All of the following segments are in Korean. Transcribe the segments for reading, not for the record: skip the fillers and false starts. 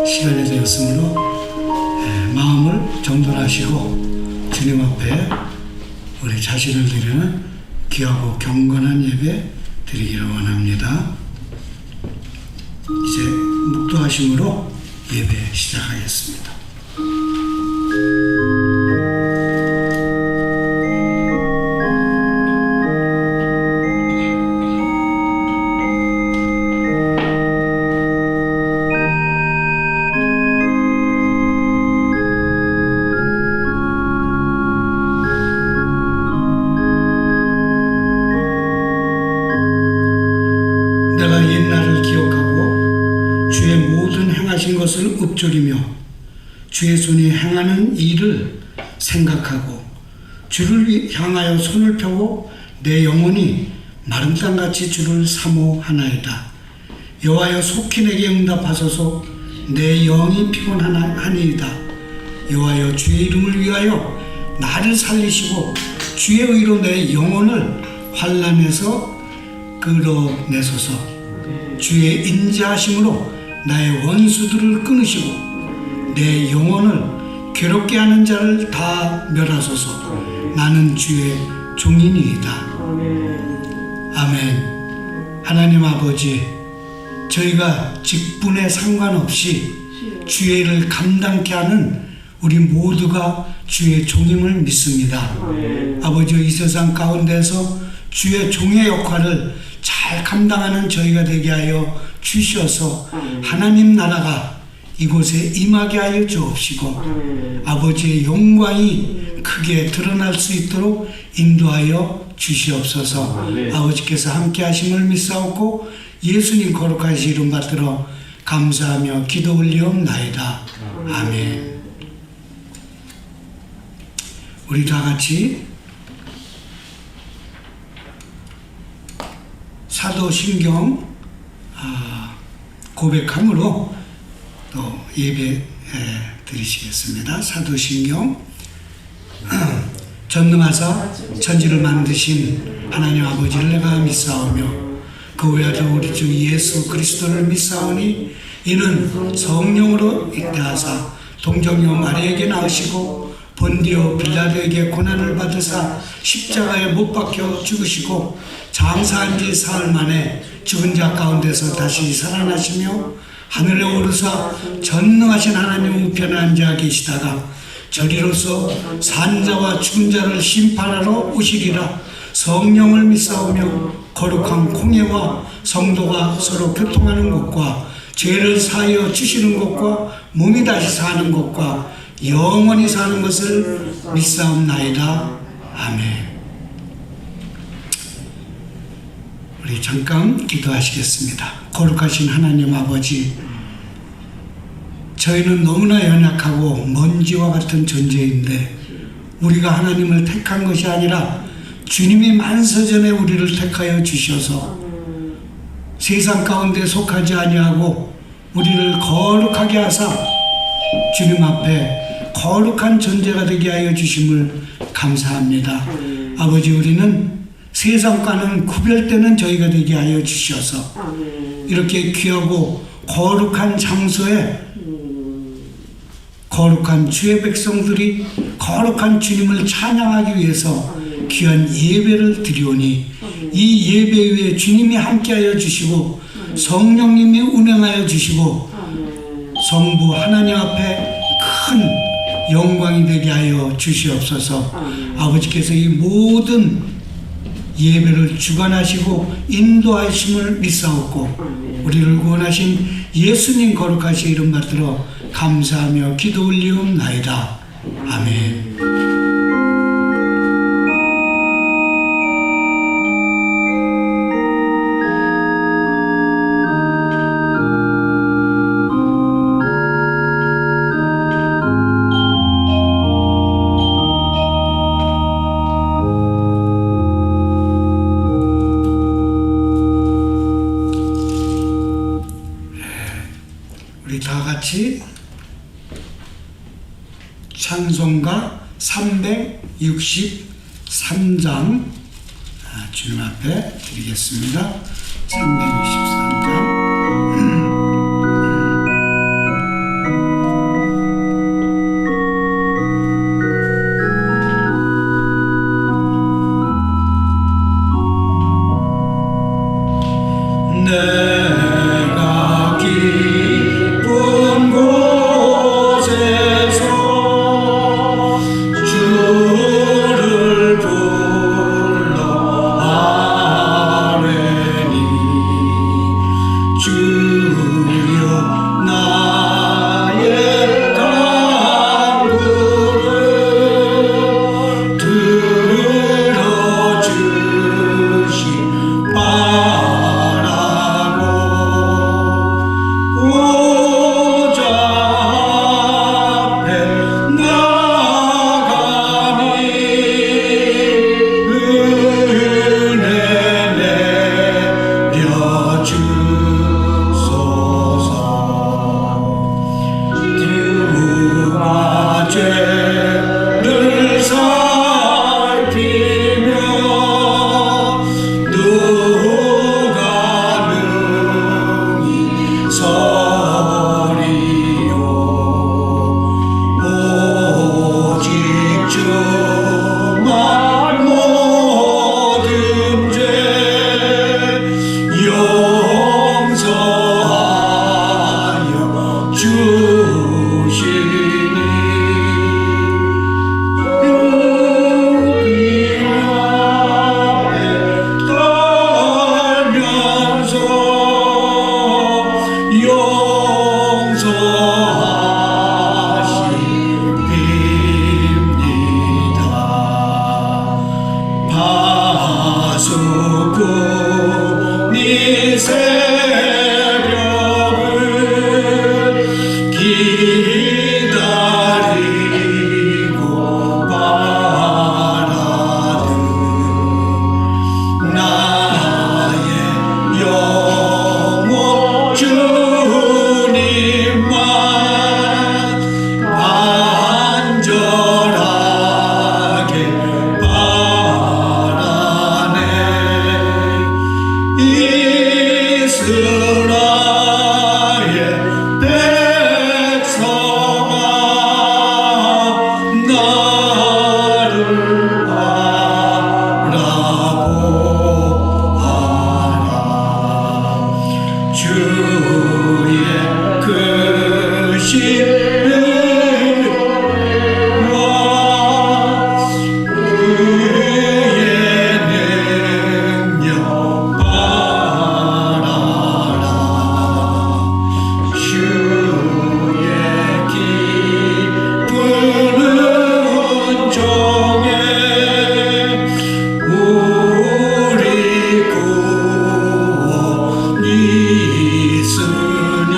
시간이 되었으므로 마음을 정돈하시고 주님 앞에 우리 자신을 드리는 귀하고 경건한 예배 드리기를 원합니다. 이제 묵도하심으로 예배 시작하겠습니다. 내가 옛날을 기억하고 주의 모든 행하신 것을 읊조리며 주의 손이 행하는 일을 생각하고 주를 향하여 손을 펴고 내 영혼이 마른 땅같이 주를 사모하나이다. 여호와여 속히 내게 응답하소서. 내 영이 피곤하니이다. 여호와여 주의 이름을 위하여 나를 살리시고 주의 의로 내 영혼을 환난에서 끌어내소서. 주의 인자하심으로 나의 원수들을 끊으시고 내 영혼을 괴롭게 하는 자를 다 멸하소서. 나는 주의 종이니이다. 아멘. 하나님 아버지, 저희가 직분에 상관없이 주의 일을 감당케 하는 우리 모두가 주의 종임을 믿습니다. 아버지, 이 세상 가운데서 주의 종의 역할을 잘 감당하는 저희가 되게 하여 주셔서 하나님 나라가 이곳에 임하게 하여 주옵시고 아버지의 영광이 크게 드러날 수 있도록 인도하여 주시옵소서. 아버지께서 함께 하심을 믿사옵고 예수님 거룩하신 이름 받들어 감사하며 기도 올리옵나이다. 아멘. 우리 다 같이 사도신경 고백함으로 또 예배 드리시겠습니다. 사도신경. 전능하사 천지를 만드신 하나님 아버지를 내가 믿사오며 그 외아들 우리 주 예수 그리스도를 믿사오니 이는 성령으로 잉태하사 동정녀 마리아에게 낳으시고 본디오 빌라도에게 고난을 받으사 십자가에 못 박혀 죽으시고 장사한 지 사흘 만에 죽은 자 가운데서 다시 살아나시며 하늘에 오르사 전능하신 하나님 우편에 앉아 계시다가 저리로서 산자와 죽은 자를 심판하러 오시리라. 성령을 믿사오며 거룩한 공예와 성도가 서로 교통하는 것과 죄를 사하여 주시는 것과 몸이 다시 사는 것과 영원히 사는 것을 믿사옵나이다. 아멘. 우리 잠깐 기도하시겠습니다. 거룩하신 하나님 아버지, 저희는 너무나 연약하고 먼지와 같은 존재인데 우리가 하나님을 택한 것이 아니라 주님이 만세전에 우리를 택하여 주셔서 세상 가운데 속하지 아니하고 우리를 거룩하게 하사 주님 앞에 거룩한 존재가 되게 하여 주심을 감사합니다. 아버지, 우리는 세상과는 구별되는 저희가 되게 하여 주셔서 이렇게 귀하고 거룩한 장소에 거룩한 주의 백성들이 거룩한 주님을 찬양하기 위해서 귀한 예배를 드리오니 이 예배 위에 주님이 함께하여 주시고 성령님이 운행하여 주시고 성부 하나님 앞에 큰 영광이 되게 하여 주시옵소서. 아버지께서 이 모든 예배를 주관하시고 인도하심을 믿사옵고 우리를 구원하신 예수님 거룩하신 이름 받들어 감사하며 기도 올리옵나이다. 아멘. 우리 다 같이 찬송가 363장 주님 앞에 드리겠습니다. 363장 내가 기쁜 곳에서 주를 불러 아뢰니 주여 나의 간구를 들어주시 바라고 보좌 앞에 나가니 은혜 내려주소서. 누가 죄를 살피며 누가 능히 서리요. 오직 주만 모든 죄 용서하여 주시니 주님 앞에 떨면서 용서하십니다. 파수꾼이 새벽을 기다리고 바라는 나의 영혼 주님만 간절하게 바라네. 이스라엘 백성아 나를 바라보아라. 주의 크신 은혜와 그의 능력 바라라. 주의 기쁜 은총에 우리 구원이 있으니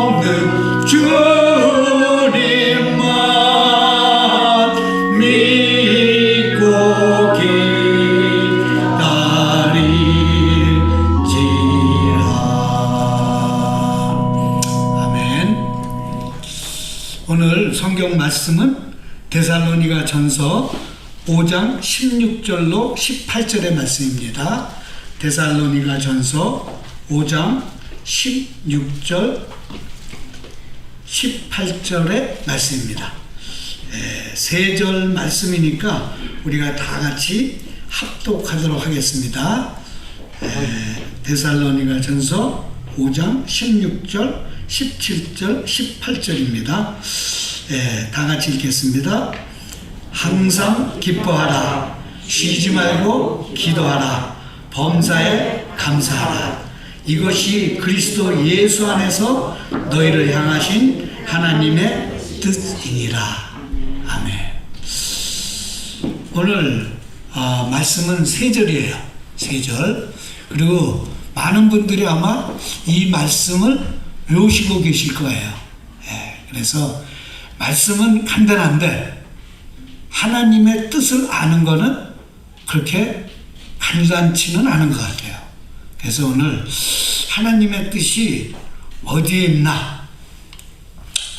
변함없는 주님만 믿고 기다릴지라. 아멘. 오늘 성경 말씀은 데살로니가 전서 5장 16절로 18절의 말씀입니다. 데살로니가 전서 5장 16절 18절의 말씀입니다. 세 절 말씀이니까 우리가 다 같이 합독하도록 하겠습니다. 데살로니가 전서 5장 16절 17절 18절입니다. 다 같이 읽겠습니다. 항상 기뻐하라. 쉬지 말고 기도하라. 범사에 감사하라. 이것이 그리스도 예수 안에서 너희를 향하신 하나님의 뜻이니라. 아멘. 오늘 말씀은 세 절이에요. 세 절. 그리고 많은 분들이 아마 이 말씀을 외우시고 계실 거예요. 그래서 말씀은 간단한데 하나님의 뜻을 아는 거는 그렇게 간단치는 않은 것 같아요. 그래서 오늘 하나님의 뜻이 어디에 있나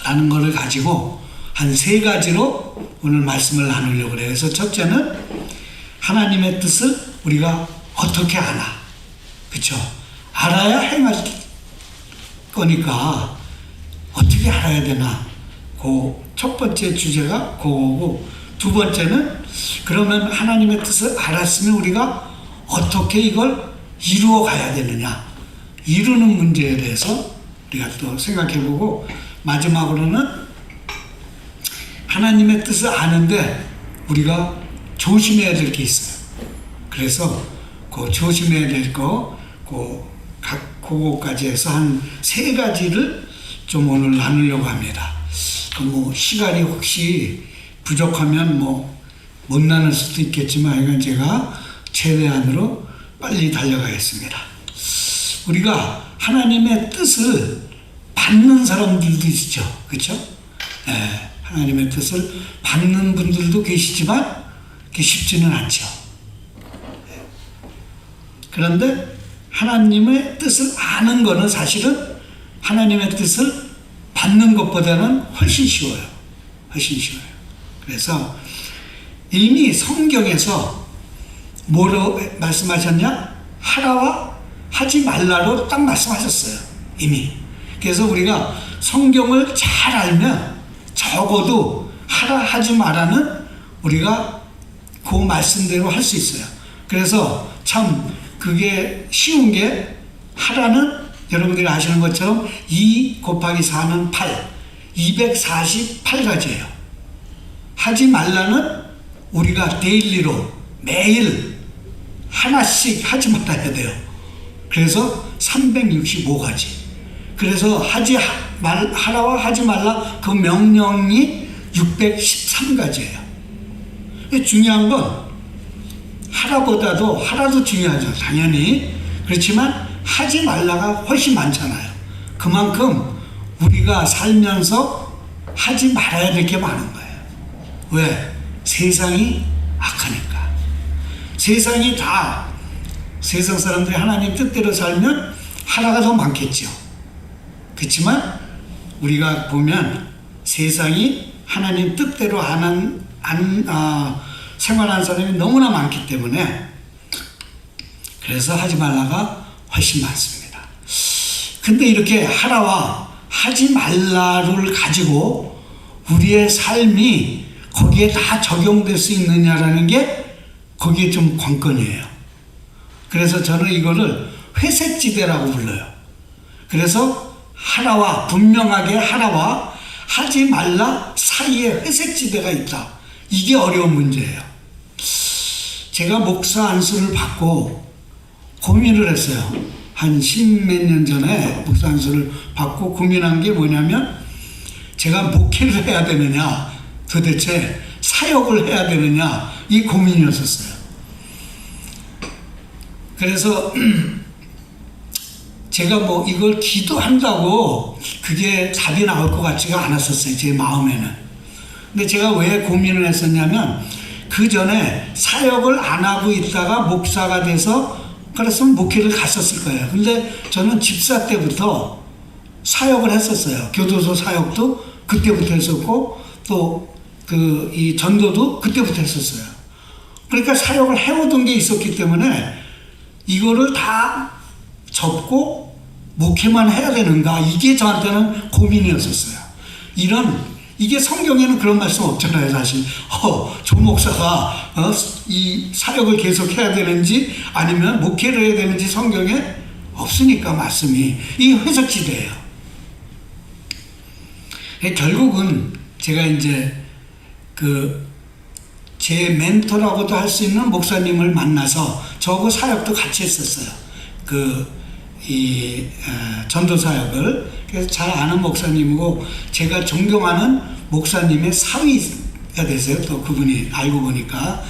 라는 것을 가지고 한 세 가지로 오늘 말씀을 나누려고 그래요. 그래서 첫째는 하나님의 뜻을 우리가 어떻게 아나? 그렇죠? 알아야 행할 거니까 어떻게 알아야 되나? 그 첫 번째 주제가 그거고, 두 번째는 그러면 하나님의 뜻을 알았으면 우리가 어떻게 이걸 이루어 가야 되느냐, 이루는 문제에 대해서 우리가 또 생각해보고, 마지막으로는 하나님의 뜻을 아는데 우리가 조심해야 될 게 있어요. 그래서 그 조심해야 될 거, 그거까지 해서 한 3가지를 좀 오늘 나누려고 합니다. 뭐 시간이 혹시 부족하면 못 나눌 수도 있겠지만, 이건 제가 최대한으로 빨리 달려가겠습니다. 우리가 하나님의 뜻을 받는 사람들도 있죠. 그렇죠? 네, 하나님의 뜻을 받는 분들도 계시지만 그게 쉽지는 않죠. 그런데 하나님의 뜻을 아는 거는 사실은 하나님의 뜻을 받는 것보다는 훨씬 쉬워요. 훨씬 쉬워요. 그래서 이미 성경에서 뭐로 말씀하셨냐? 하라와 하지 말라로 딱 말씀하셨어요. 이미. 그래서 우리가 성경을 잘 알면 적어도 하라 하지 마라는 우리가 그 말씀대로 할 수 있어요. 그래서 참 그게 쉬운 게, 하라는 여러분들이 아시는 것처럼 2 곱하기 4는 8, 248가지예요. 하지 말라는 우리가 데일리로 매일 하나씩 하지 말아야 돼요. 그래서 365가지. 그래서 하라와 하지 말라 그 명령이 613가지예요. 중요한 건 하라도 중요하죠. 당연히. 그렇지만 하지 말라가 훨씬 많잖아요. 그만큼 우리가 살면서 하지 말아야 될 게 많은 거예요. 왜? 세상이 악하니까. 세상 사람들이 하나님 뜻대로 살면 하라가 더 많겠죠. 그렇지만 우리가 보면 세상이 하나님 뜻대로 생활하는 사람이 너무나 많기 때문에, 그래서 하지 말라가 훨씬 많습니다. 근데 이렇게 하라와 하지 말라를 가지고 우리의 삶이 거기에 다 적용될 수 있느냐라는 게 거기에 좀 관건이에요. 그래서 저는 이거를 회색지대라고 불러요. 그래서 분명하게 하라와 하지 말라 사이에 회색지대가 있다. 이게 어려운 문제예요. 제가 목사 안수를 받고 고민을 했어요. 한 10몇 년 전에 목사 안수를 받고 고민한 게 뭐냐면, 제가 목회를 해야 되느냐, 도대체 사역을 해야 되느냐, 이 고민이었었어요. 그래서 제가 이걸 기도한다고 그게 답이 나올 것 같지가 않았었어요. 제 마음에는. 근데 제가 왜 고민을 했었냐면, 그 전에 사역을 안 하고 있다가 목사가 돼서 그랬으면 목회를 갔었을 거예요. 근데 저는 집사 때부터 사역을 했었어요. 교도소 사역도 그때부터 했었고, 또 이 전도도 그때부터 했었어요. 그러니까 사역을 해오던 게 있었기 때문에 이거를 다 접고 목회만 해야 되는가, 이게 저한테는 고민이었었어요. 이게 성경에는 그런 말씀 없잖아요, 사실. 조 목사가 이 사역을 계속 해야 되는지 아니면 목회를 해야 되는지 성경에 없으니까 말씀이. 이 회색지대예요. 결국은 제가 이제 제 멘토라고도 할 수 있는 목사님을 만나서 저하고 사역도 같이 했었어요. 전도 사역을. 그래서 잘 아는 목사님이고, 제가 존경하는 목사님의 사위가 되세요. 또 그분이, 알고 보니까.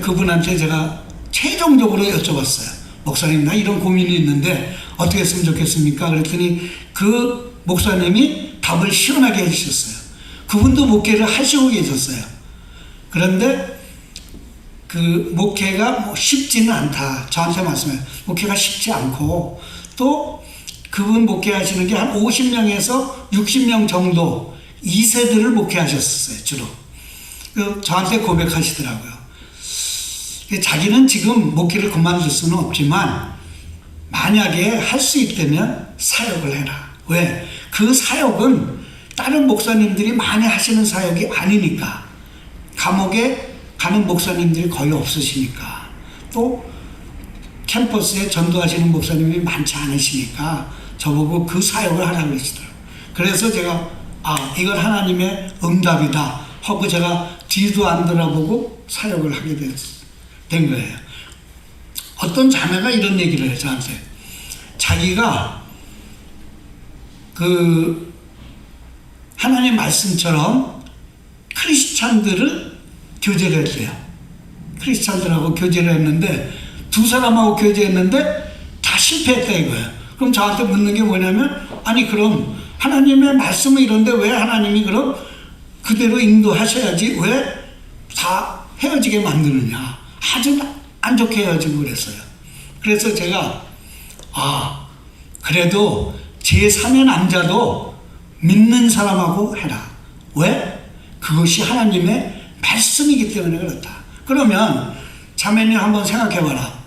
그분한테 제가 최종적으로 여쭤봤어요. 목사님, 나 이런 고민이 있는데 어떻게 했으면 좋겠습니까? 그랬더니 그 목사님이 답을 시원하게 해주셨어요. 그분도 목회를 하시고 계셨어요. 그런데 그 목회가 쉽지는 않다. 저한테 말씀해요. 목회가 쉽지 않고, 또 그분 목회하시는 게 한 50명에서 60명 정도 2세들을 목회하셨어요. 주로. 저한테 고백하시더라고요. 자기는 지금 목회를 그만둘 수는 없지만 만약에 할 수 있다면 사역을 해라. 왜? 그 사역은 다른 목사님들이 많이 하시는 사역이 아니니까. 감옥에 가는 목사님들이 거의 없으시니까, 또 캠퍼스에 전도하시는 목사님이 많지 않으시니까 저보고 그 사역을 하라고 그러시더라고요. 그래서 제가 이건 하나님의 응답이다 하고 제가 뒤도 안 돌아보고 사역을 하게 된 거예요. 어떤 자매가 이런 얘기를 해요, 저한테. 자기가 그 하나님 말씀처럼 크리스찬들을 교제를 했대요. 크리스찬들하고 교제를 했는데 두 사람하고 교제했는데 다 실패했다 이거예요. 그럼 저한테 묻는 게 뭐냐면, 아니 그럼 하나님의 말씀은 이런데 왜 하나님이 그럼 그대로 인도하셔야지 왜 다 헤어지게 만드느냐, 아주 안 좋게 헤어지고 그랬어요. 그래서 제가 그래도 제3의 남자도 믿는 사람하고 해라. 왜? 그것이 하나님의 말씀이기 때문에 그렇다. 그러면 자매님 한번 생각해봐라.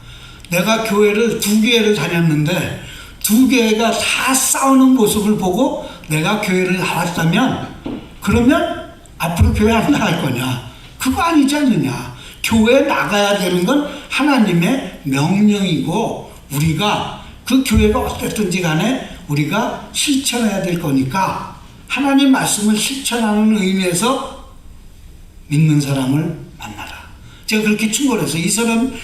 내가 교회를 2개를 다녔는데 2개가 다 싸우는 모습을 보고 내가 교회를 나왔다면, 그러면 앞으로 교회 안 나갈 거냐? 그거 아니지 않느냐. 교회 나가야 되는 건 하나님의 명령이고, 우리가 그 교회가 어땠든지 간에 우리가 실천해야 될 거니까 하나님 말씀을 실천하는 의미에서 믿는 사람을 만나라. 제가 그렇게 충고를 해서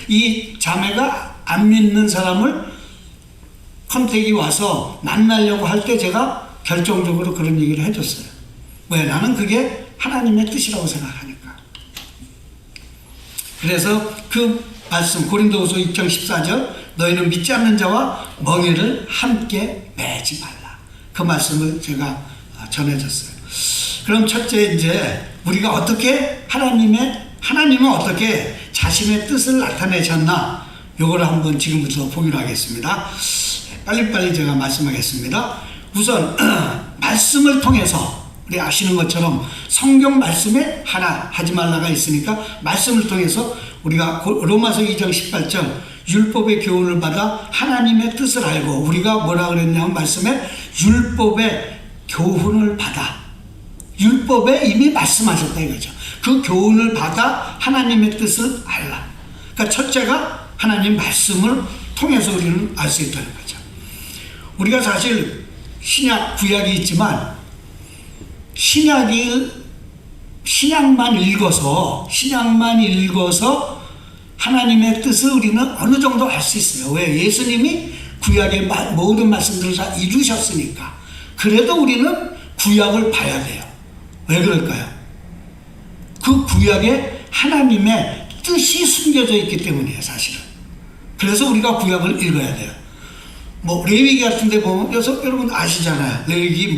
이 자매가 안 믿는 사람을 컨택이 와서 만나려고 할 때 제가 결정적으로 그런 얘기를 해줬어요. 왜? 나는 그게 하나님의 뜻이라고 생각하니까. 그래서 그 말씀 고린도후서 2장 14절 너희는 믿지 않는 자와 멍에를 함께 매지 말라. 그 말씀을 제가 전해줬어요. 그럼 첫째, 이제 우리가 어떻게 하나님은 어떻게 자신의 뜻을 나타내셨나, 요거를 한번 지금부터 보기로 하겠습니다. 빨리빨리 제가 말씀하겠습니다. 우선 말씀을 통해서, 우리 아시는 것처럼 성경 말씀에 하나 하지 말라가 있으니까 말씀을 통해서 우리가 로마서 2장 18절 율법의 교훈을 받아 하나님의 뜻을 알고, 우리가 뭐라 그랬냐면 말씀에 율법의 교훈을 받아, 율법에 이미 말씀하셨다 이거죠. 그 교훈을 받아 하나님의 뜻을 알라. 그러니까 첫째가 하나님 말씀을 통해서 우리는 알 수 있다는 거죠. 우리가 사실 신약, 구약이 있지만 신약만 읽어서 하나님의 뜻을 우리는 어느 정도 알 수 있어요. 왜? 예수님이 구약의 모든 말씀들을 다 이루셨으니까. 그래도 우리는 구약을 봐야 돼요. 왜 그럴까요? 그 구약에 하나님의 뜻이 숨겨져 있기 때문이에요, 사실은. 그래서 우리가 구약을 읽어야 돼요. 레위기 같은 데 보면, 여러분 아시잖아요. 레위기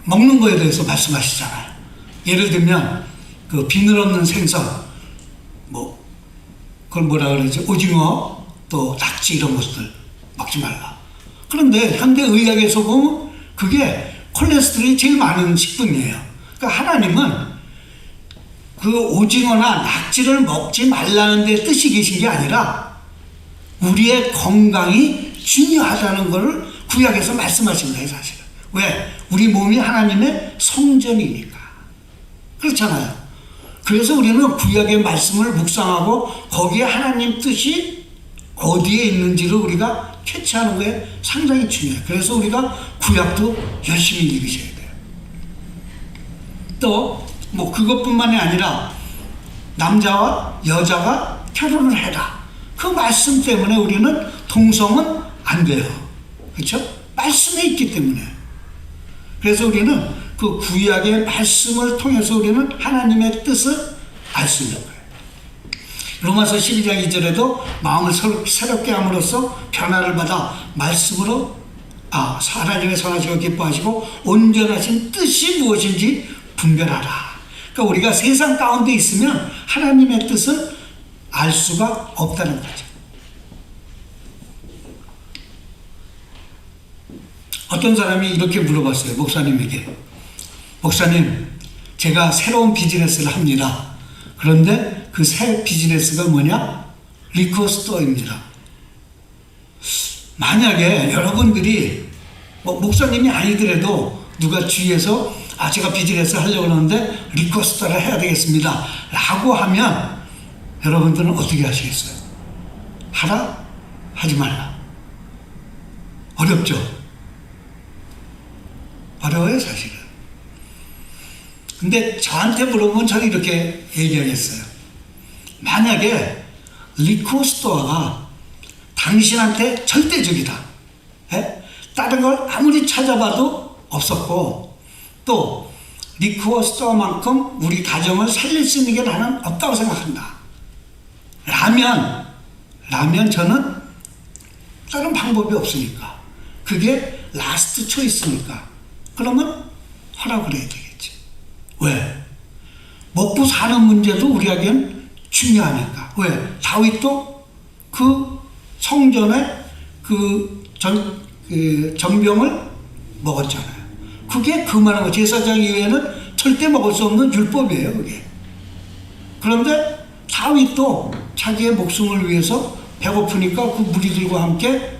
먹는 거에 대해서 말씀하시잖아요. 예를 들면, 비늘 없는 생선, 그걸 뭐라 그러지? 오징어, 또 낙지 이런 것들 먹지 말라. 그런데 현대의학에서 보면 그게 콜레스테롤이 제일 많은 식품이에요. 그러니까 하나님은 그 오징어나 낙지를 먹지 말라는 데 뜻이 계신 게 아니라 우리의 건강이 중요하다는 것을 구약에서 말씀하신 거예요, 사실은. 왜? 우리 몸이 하나님의 성전이니까. 그렇잖아요. 그래서 우리는 구약의 말씀을 묵상하고 거기에 하나님 뜻이 어디에 있는지를 우리가 캐치하는 게 상당히 중요해요. 그래서 우리가 구약도 열심히 읽으셔야 돼요. 또 그것뿐만이 아니라 남자와 여자가 결혼을 해라. 그 말씀 때문에 우리는 동성은 안 돼요. 그렇죠? 말씀에 있기 때문에. 그래서 우리는 그 구약의 말씀을 통해서 우리는 하나님의 뜻을 알 수 있는 거예요. 로마서 12장 2절에도 마음을 새롭게 함으로써 변화를 받아 말씀으로 하나님의 선하시고 기뻐하시고 온전하신 뜻이 무엇인지 분별하라. 그러니까 우리가 세상 가운데 있으면 하나님의 뜻을 알 수가 없다는 거죠. 어떤 사람이 이렇게 물어봤어요, 목사님에게. 목사님, 제가 새로운 비즈니스를 합니다. 그런데 그 새 비즈니스가 뭐냐? 리커 스토어입니다. 만약에 여러분들이 목사님이 아니더라도 누가 주위에서 제가 비즈니스 하려고 하는데 리퀘스트를 해야 되겠습니다 라고 하면 여러분들은 어떻게 하시겠어요? 하라? 하지 말라? 어렵죠? 어려워요 사실은. 근데 저한테 물어보면 저는 이렇게 얘기하겠어요. 만약에 리퀘스트가 당신한테 절대적이다. 예? 다른 걸 아무리 찾아봐도 없었고 또 리퀘스트만큼 우리 가정을 살릴 수 있는 게 나는 없다고 생각한다. 라면 저는 다른 방법이 없으니까 그게 라스트 초이스니까 그러면 하라고 그래야 되겠지. 왜? 먹고 사는 문제도 우리에겐 중요하니까. 왜? 다윗도 그 성전에 전병을 먹었잖아요. 그게 그만한 거. 제사장 이외에는 절대 먹을 수 없는 율법이에요, 그게. 그런데 다윗도 자기의 목숨을 위해서 배고프니까 그 무리들과 함께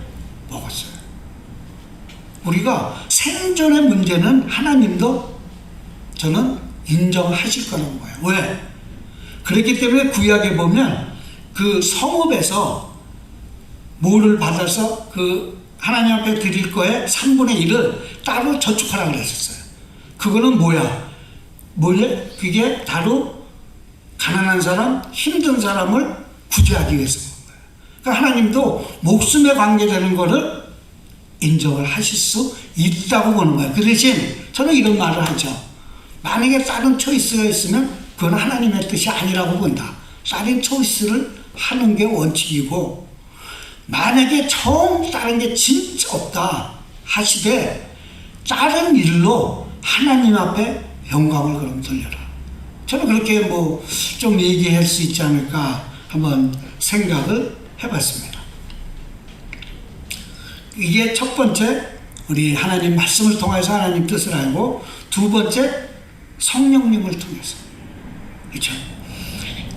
먹었어요. 우리가 생존의 문제는 하나님도 저는 인정하실 거라고 봐요. 왜? 그렇기 때문에 구약에 보면 그 성읍에서 뭐를 받아서 그 하나님 앞에 드릴 거에 3분의 1을 따로 저축하라고 그랬었어요. 그거는 뭐야? 그게 바로 가난한 사람, 힘든 사람을 구제하기 위해서 그런 거예요. 그러니까 하나님도 목숨에 관계되는 거를 인정을 하실 수 있다고 보는 거예요. 그 대신 저는 이런 말을 하죠. 만약에 다른 초이스가 있으면 그건 하나님의 뜻이 아니라고 본다. 다른 초이스를 하는 게 원칙이고 만약에 다른 게 진짜 없다 하시되 다른 일로 하나님 앞에 영광을 그럼 돌려라. 저는 그렇게 좀 얘기할 수 있지 않을까 한번 생각을 해봤습니다. 이게 첫 번째 우리 하나님 말씀을 통해서 하나님 뜻을 알고 두 번째 성령님을 통해서. 그렇죠?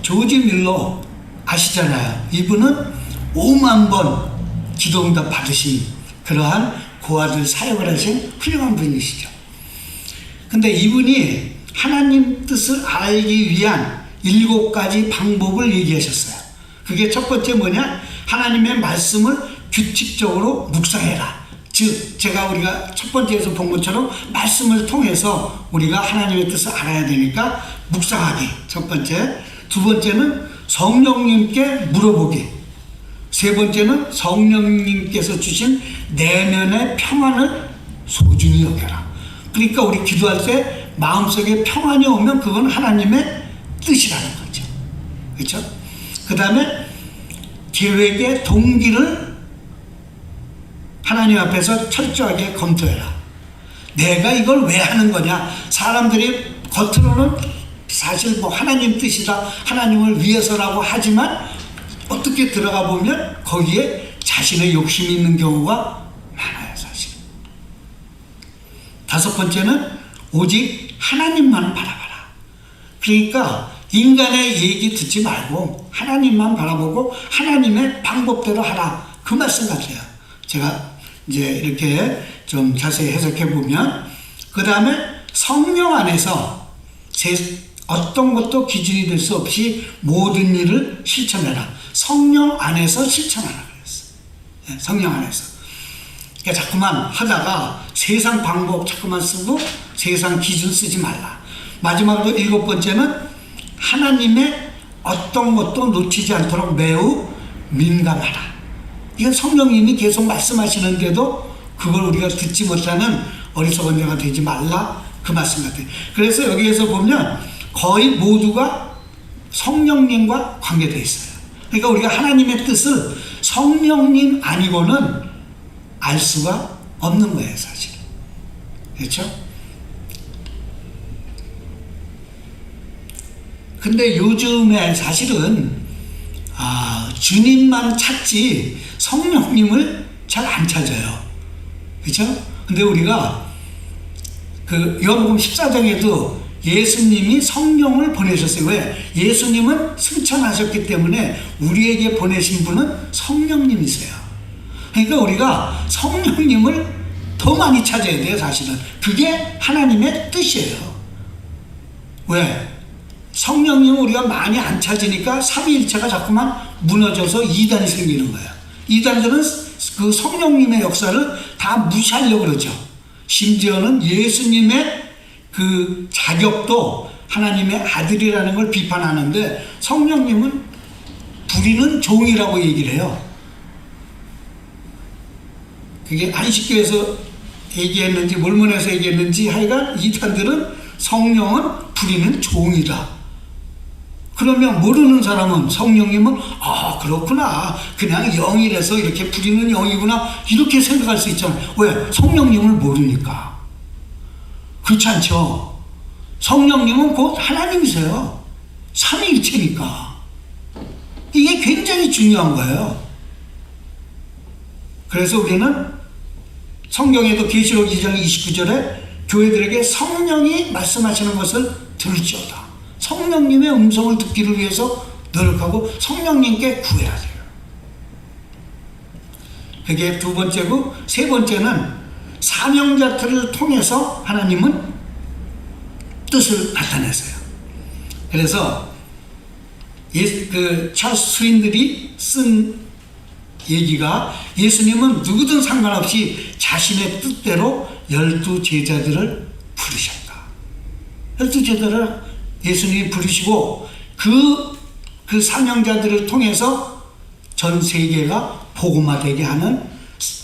조지 밀러 아시잖아요. 이분은 5만 번 기도응답 받으신 그러한 고아들 사역을 하신 훌륭한 분이시죠. 근데 이분이 하나님 뜻을 알기 위한 7가지 방법을 얘기하셨어요. 그게 첫 번째 뭐냐? 하나님의 말씀을 규칙적으로 묵상해라. 즉 우리가 첫 번째에서 본 것처럼 말씀을 통해서 우리가 하나님의 뜻을 알아야 되니까 묵상하기 첫 번째. 두 번째는 성령님께 물어보기. 세 번째는 성령님께서 주신 내면의 평안을 소중히 여겨라. 그러니까 우리 기도할 때 마음속에 평안이 오면 그건 하나님의 뜻이라는 거죠. 그렇죠? 그 다음에 계획의 동기를 하나님 앞에서 철저하게 검토해라. 내가 이걸 왜 하는 거냐? 사람들이 겉으로는 사실 하나님 뜻이다, 하나님을 위해서라고 하지만 어떻게 들어가 보면 거기에 자신의 욕심이 있는 경우가 많아요, 사실. 다섯 번째는 오직 하나님만 바라봐라. 그러니까 인간의 얘기 듣지 말고 하나님만 바라보고 하나님의 방법대로 하라. 그 말씀 같아요. 제가 이제 이렇게 좀 자세히 해석해 보면 그 다음에 성령 안에서 어떤 것도 기준이 될 수 없이 모든 일을 실천해라. 성령 안에서 실천하라 그랬어요. 성령 안에서. 그러니까 자꾸만 하다가 세상 방법 자꾸만 쓰고 세상 기준 쓰지 말라. 마지막으로 7번째는 하나님의 어떤 것도 놓치지 않도록 매우 민감하라. 이건 성령님이 계속 말씀하시는데도 그걸 우리가 듣지 못하는 어리석은 자가 되지 말라. 그 말씀 같아요. 그래서 여기에서 보면 거의 모두가 성령님과 관계되어 있어요. 그러니까 우리가 하나님의 뜻을 성령님 아니고는 알 수가 없는 거예요, 사실. 그렇죠? 근데 요즘에 사실은 주님만 찾지 성령님을 잘 안 찾아요. 그렇죠? 근데 우리가 요한복음 14장에도 예수님이 성령을 보내셨어요. 왜? 예수님은 승천하셨기 때문에 우리에게 보내신 분은 성령님이세요. 그러니까 우리가 성령님을 더 많이 찾아야 돼요, 사실은. 그게 하나님의 뜻이에요. 왜? 성령님은 우리가 많이 안 찾으니까 삼위일체가 자꾸만 무너져서 이단이 생기는 거예요. 이단들은 그 성령님의 역사를 다 무시하려고 그러죠. 심지어는 예수님의 그 자격도 하나님의 아들이라는 걸 비판하는데, 성령님은 부리는 종이라고 얘기를 해요. 그게 안식교에서 얘기했는지 몰몬에서 얘기했는지 하여간 이단들은 성령은 부리는 종이다. 그러면 모르는 사람은 성령님은 그렇구나, 그냥 영이라서 이렇게 부리는 영이구나, 이렇게 생각할 수 있잖아요. 왜? 성령님을 모르니까. 그렇지 않죠? 성령님은 곧 하나님이세요. 삼위일체니까. 이게 굉장히 중요한 거예요. 그래서 우리는 성경에도 계시록 2장 29절에 교회들에게 성령이 말씀하시는 것을 들을지어다. 성령님의 음성을 듣기를 위해서 노력하고 성령님께 구해야 돼요. 그게 두 번째고, 세 번째는 사명자들을 통해서 하나님은 뜻을 나타내세요. 그래서 찰스 스윈들이 쓴 얘기가, 예수님은 누구든 상관없이 자신의 뜻대로 12제자들을 부르셨다. 12제자들을 예수님이 부르시고 그 사명자들을 통해서 전 세계가 복음화되게 하는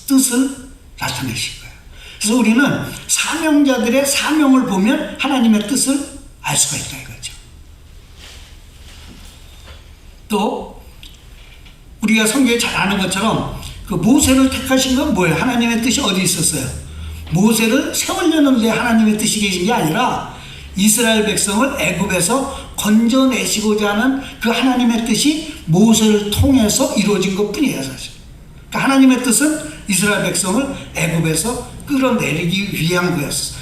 뜻을 나타내신 거예요. 그래서 우리는 사명자들의 사명을 보면 하나님의 뜻을 알 수가 있다 이거죠. 또 우리가 성경에 잘 아는 것처럼 그 모세를 택하신 건 뭐예요? 하나님의 뜻이 어디 있었어요? 모세를 세우려는데 하나님의 뜻이 계신 게 아니라 이스라엘 백성을 애굽에서 건져내시고자 하는 그 하나님의 뜻이 모세를 통해서 이루어진 것 뿐이에요, 사실. 그러니까 하나님의 뜻은 이스라엘 백성을 애굽에서 끌어내리기 위한 거였어요.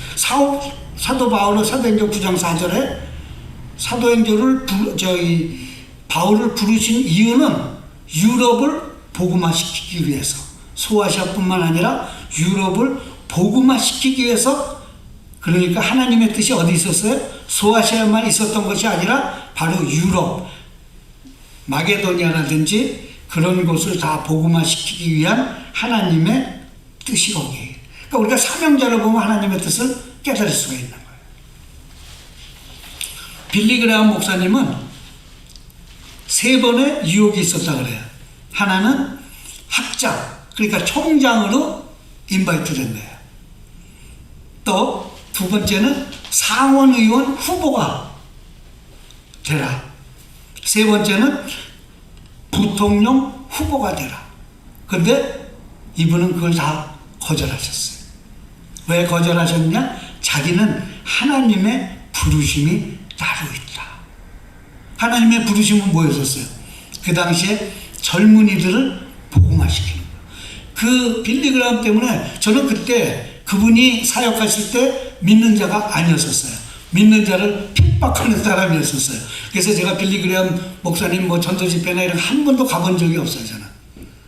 사도 바울은 사도행전 9장 4절에 바울을 부르신 이유는 유럽을 복음화시키기 위해서, 소아시아뿐만 아니라 유럽을 복음화시키기 위해서. 그러니까 하나님의 뜻이 어디 있었어요? 소아시아만 있었던 것이 아니라 바로 유럽, 마게도니아라든지 그런 곳을 다 복음화시키기 위한 하나님의 뜻이 거기. 그러니까 우리가 사명자를 보면 하나님의 뜻을 깨달을 수가 있는 거예요. 빌리 그레이엄 목사님은 3번의 유혹이 있었다 그래요. 하나는 학장, 그러니까 총장으로 인바이트 된 거예요. 또 두 번째는 상원의원 후보가 되라. 세 번째는 부통령 후보가 되라. 그런데 이분은 그걸 다 거절하셨어요. 왜 거절하셨냐? 자기는 하나님의 부르심이 따로 있다. 하나님의 부르심은 뭐였었어요? 그 당시에 젊은이들을 복음화시키는 거예요. 그 빌리 그레이엄 때문에 저는 그때 그분이 사역하실 때 믿는 자가 아니었었어요. 믿는 자를 핍박하는 사람이었었어요. 그래서 제가 빌리 그레이엄 목사님 전도 집회나 이런 한 번도 가본 적이 없어요, 저는.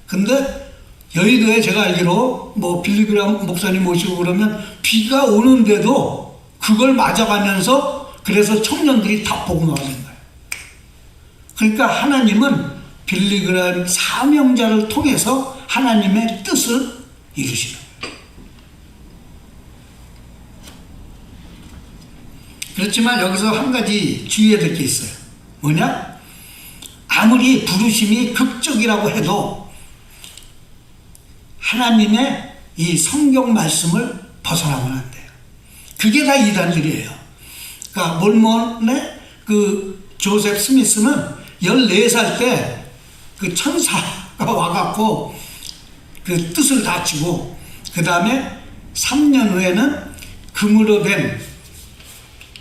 근데 여의도에 제가 알기로 빌리 그레이엄 목사님 모시고 그러면 비가 오는데도 그걸 맞아가면서 그래서 청년들이 다 복음화가 된 거예요. 그러니까 하나님은 빌리 그레이엄 사명자를 통해서 하나님의 뜻을 이루시는 거예요. 그렇지만 여기서 한 가지 주의해야 될 게 있어요. 뭐냐? 아무리 부르심이 극적이라고 해도 하나님의 이 성경 말씀을 벗어나면 안 돼요. 그게 다 이단들이에요. 그러니까 몰몬의 그 조셉 스미스는 14살 때 그 천사가 와갖고 그 뜻을 다치고, 그 다음에 3년 후에는 금으로 된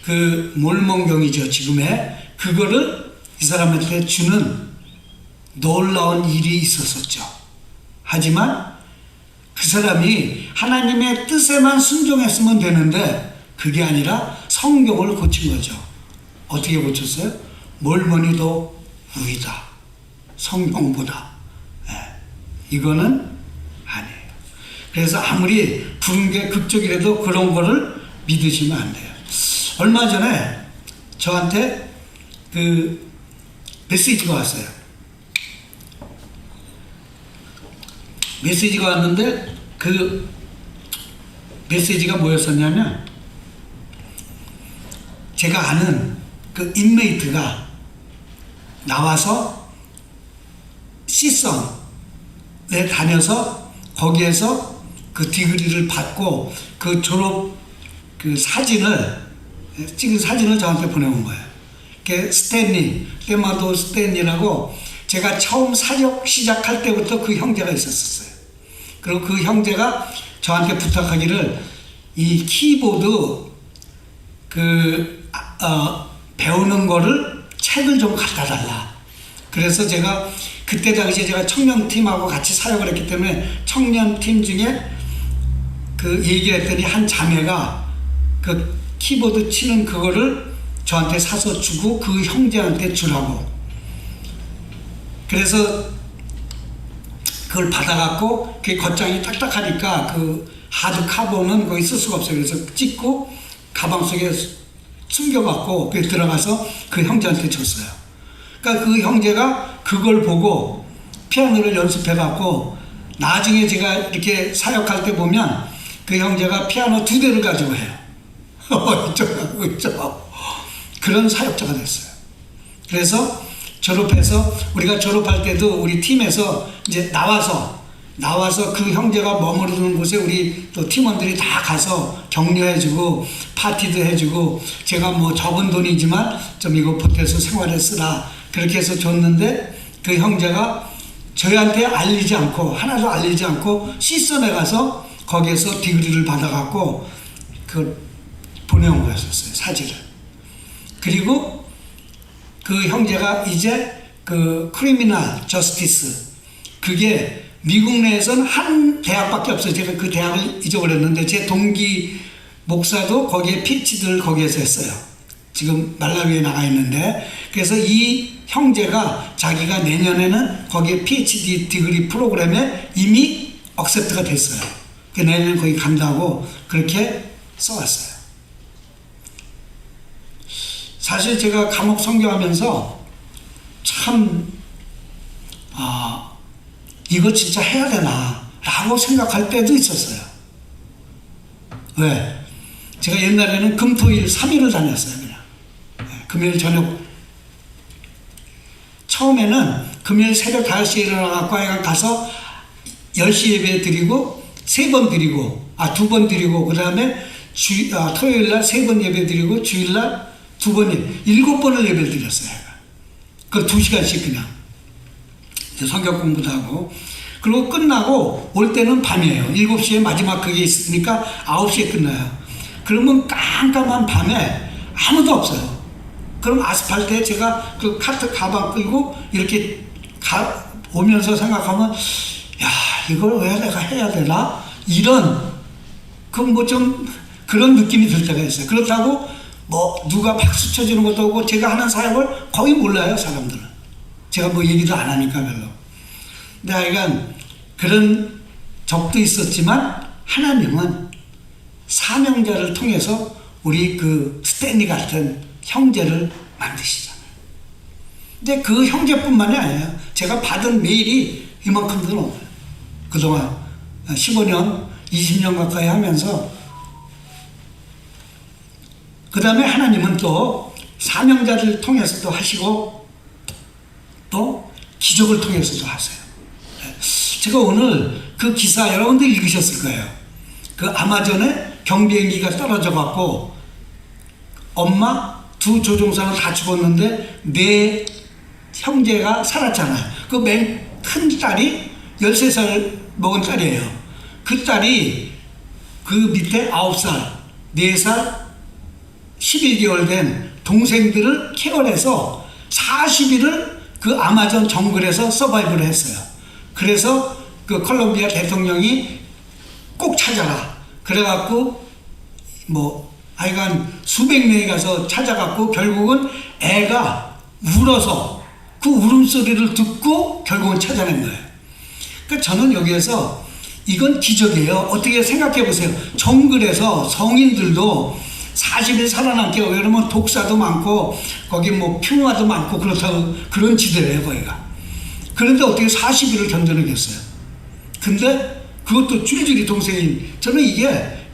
그 몰몬경이죠, 지금의. 그거를 이 사람한테 주는 놀라운 일이 있었었죠. 하지만 그 사람이 하나님의 뜻에만 순종했으면 되는데 그게 아니라 성경을 고친 거죠. 어떻게 고쳤어요? 몰몬이 더 우위다, 성경보다. 이거는 아니에요. 그래서 아무리 부른 게 극적이라도 그런 거를 믿으시면 안 돼요. 얼마 전에 저한테 그 메시지가 왔어요. 메시지가 왔는데 그 메시지가 뭐였었냐면, 제가 아는 그 인메이트가 나와서 C성에 다녀서 거기에서 그 디그리를 받고 그 졸업 그 사진을 찍은 사진을 저한테 보내온 거예요. 그 스탠리, 때마도 스탠리라고 제가 처음 사역 시작할 때부터 그 형제가 있었어요. 그리고 그 형제가 저한테 부탁하기를 이 키보드 배우는 거를 책을 좀 갖다 달라. 그래서 제가 그때 당시에 제가 청년팀하고 같이 사역을 했기 때문에 청년팀 중에 그 얘기를 했더니 한 자매가 그 키보드 치는 그거를 저한테 사서 주고 그 형제한테 주라고. 그래서 그걸 받아갖고 그게 겉장이 딱딱하니까 그 하드 카본은 거기 쓸 수가 없어요. 그래서 찍고 가방 속에 숨겨갖고 그게 들어가서 그 형제한테 줬어요. 그러니까 그 형제가 그걸 보고 피아노를 연습해갖고 나중에 제가 이렇게 사역할 때 보면 그 형제가 피아노 2대를 가지고 해요. 이쪽하고 이쪽하고. 그런 사역자가 됐어요. 그래서 졸업해서 우리가 졸업할 때도 우리 팀에서 이제 나와서 그 형제가 머무르는 곳에 우리 또 팀원들이 다 가서 격려해주고 파티도 해주고, 제가 뭐 적은 돈이지만 좀 이거 보태서 생활에 쓰라 그렇게 해서 줬는데, 그 형제가 저희한테 알리지 않고, 하나도 알리지 않고 C섬에 가서 거기에서 디그리를 받아갖고 그걸 보내온 거였었어요, 사진을. 그리고 그 형제가 이제 그 크리미널 저스티스, 그게 미국 내에서는 한 대학밖에 없어요. 제가 그 대학을 잊어버렸는데 제 동기 목사도 거기에 PhD를 거기에서 했어요. 지금 말라위에 나가 있는데, 그래서 이 형제가 자기가 내년에는 거기에 PhD 디그리 프로그램에 이미 억셉트가 됐어요. 내년에 거기 간다고 그렇게 써왔어요. 사실 제가 감옥 선교하면서 참 이거 진짜 해야 되나 라고 생각할 때도 있었어요. 왜? 제가 옛날에는 금토일 3일을 다녔어요. 그냥 금요일 저녁, 처음에는 금요일 새벽 5시에 일어나서 가서 10시 예배 드리고 3번 드리고 2번 드리고, 그 다음에 토요일날 3번 예배 드리고 주일날 2번, 7번을 예배를 드렸어요. 그 2시간씩 그냥 성경 공부도 하고. 그리고 끝나고 올 때는 밤이에요. 7시에 마지막 그게 있으니까 9시에 끝나요. 그러면 깜깜한 밤에 아무도 없어요. 그럼 아스팔트에 제가 그 카트 가방 끌고 이렇게 오면서 생각하면, 야, 이걸 왜 내가 해야 되나? 이런, 뭐 좀 그런 느낌이 들 때가 있어요. 그렇다고 뭐 누가 박수 쳐주는 것도 없고, 제가 하는 사역을 거의 몰라요, 사람들은. 제가 뭐 얘기도 안 하니까 별로. 근데 하여간 그런 적도 있었지만, 하나님은 사명자를 통해서 우리 그 스탠리 같은 형제를 만드시잖아요. 근데 그 형제뿐만이 아니에요. 제가 받은 메일이 이만큼도 넘어요. 그동안 15년, 20년 가까이 하면서. 그 다음에 하나님은 또 사명자를 통해서도 하시고 또 기적을 통해서도 하세요. 제가 오늘 그 기사 여러분들 읽으셨을 거예요. 그 아마존에 경비행기가 떨어져 갖고 엄마 2 조종사는 다 죽었는데 4 형제가 살았잖아요. 그 맨 큰 딸이 13살 먹은 딸이에요. 그 딸이 그 밑에 9살, 4살, 11개월 된 동생들을 케어해서 40일을 그 아마존 정글에서 서바이브를 했어요. 그래서 그 콜롬비아 대통령이 꼭 찾아라. 그래갖고 뭐 하여간 수백 명이 가서 찾아갖고 결국은 애가 울어서 그 울음소리를 듣고 결국은 찾아낸 거예요. 그러니까 저는 여기에서 이건 기적이에요. 어떻게 생각해 보세요. 정글에서 성인들도 40일 살아남게, 왜냐면 독사도 많고 거기 뭐 흉화도 많고 그렇다고 그런 지대예요 거기가. 그런데 어떻게 40일을 견뎌내겠어요. 근데 그것도 줄줄이 동생이, 저는 이게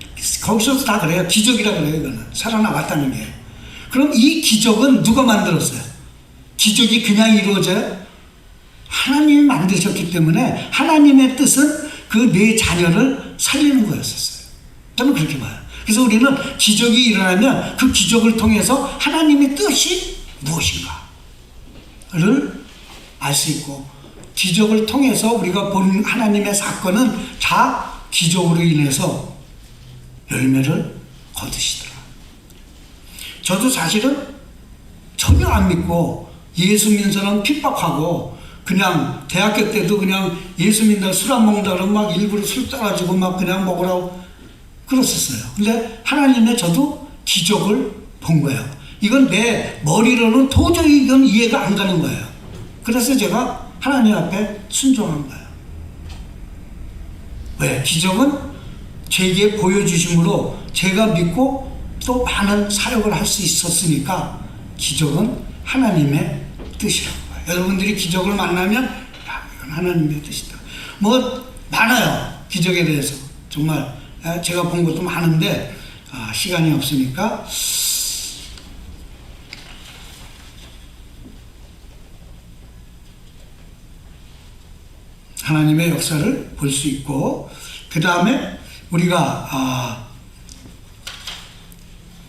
거기서도 다 그래요. 기적이라 그래요. 이거는 살아남았다는 게. 그럼 이 기적은 누가 만들었어요? 기적이 그냥 이루어져요? 하나님이 만드셨기 때문에 하나님의 뜻은 그 네 자녀를 살리는 거였었어요. 저는 그렇게 봐요. 그래서 우리는 기적이 일어나면 그 기적을 통해서 하나님의 뜻이 무엇인가를 알 수 있고, 기적을 통해서 우리가 본 하나님의 사건은 다 기적으로 인해서 열매를 거두시더라. 저도 사실은 전혀 안 믿고 예수 믿는 사람 핍박하고, 그냥 대학교 때도 그냥 예수 믿는다 술 안 먹는다 그러면 막 일부러 술 따라주고 막 그냥 먹으라고 그랬었어요. 근데 하나님의 저도 기적을 본 거예요. 이건 내 머리로는 도저히 이건 이해가 안 가는 거예요. 그래서 제가 하나님 앞에 순종한 거예요. 왜? 기적은 제게 보여주심으로 제가 믿고 또 많은 사역을 할 수 있었으니까 기적은 하나님의 뜻이라고 봐요. 여러분들이 기적을 만나면 야, 이건 하나님의 뜻이다. 뭐 많아요. 기적에 대해서. 정말 제가 본 것도 많은데 시간이 없으니까 하나님의 역사를 볼 수 있고, 그 다음에 우리가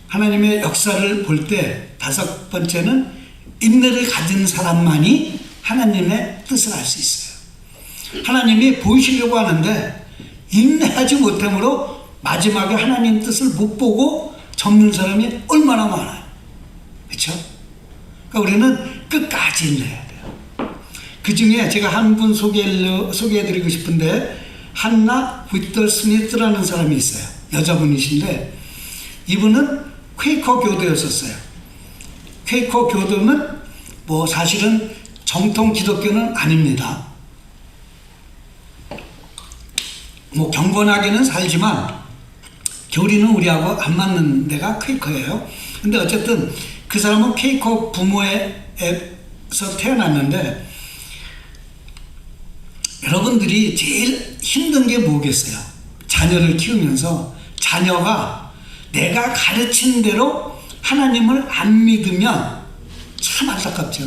하나님의 역사를 볼 때 다섯 번째는 인내를 가진 사람만이 하나님의 뜻을 알 수 있어요. 하나님이 보이시려고 하는데 인내하지 못함으로 마지막에 하나님 뜻을 못 보고 접는 사람이 얼마나 많아요. 그렇죠? 그러니까 우리는 끝까지 인내해야 돼요. 그 중에 제가 한 분 소개해드리고 싶은데, 한나 휘터 스미스라는 사람이 있어요. 여자분이신데 이분은 퀘이커 교도였었어요. 퀘이커 교도는 뭐 사실은 정통 기독교는 아닙니다. 뭐 경건하게는 살지만 교리는 우리하고 안 맞는 데가 퀘이커예요. 근데 어쨌든 그 사람은 퀘이커 부모에서 태어났는데, 여러분들이 제일 힘든 게 뭐겠어요? 자녀를 키우면서 자녀가 내가 가르친 대로 하나님을 안 믿으면 참 안타깝죠.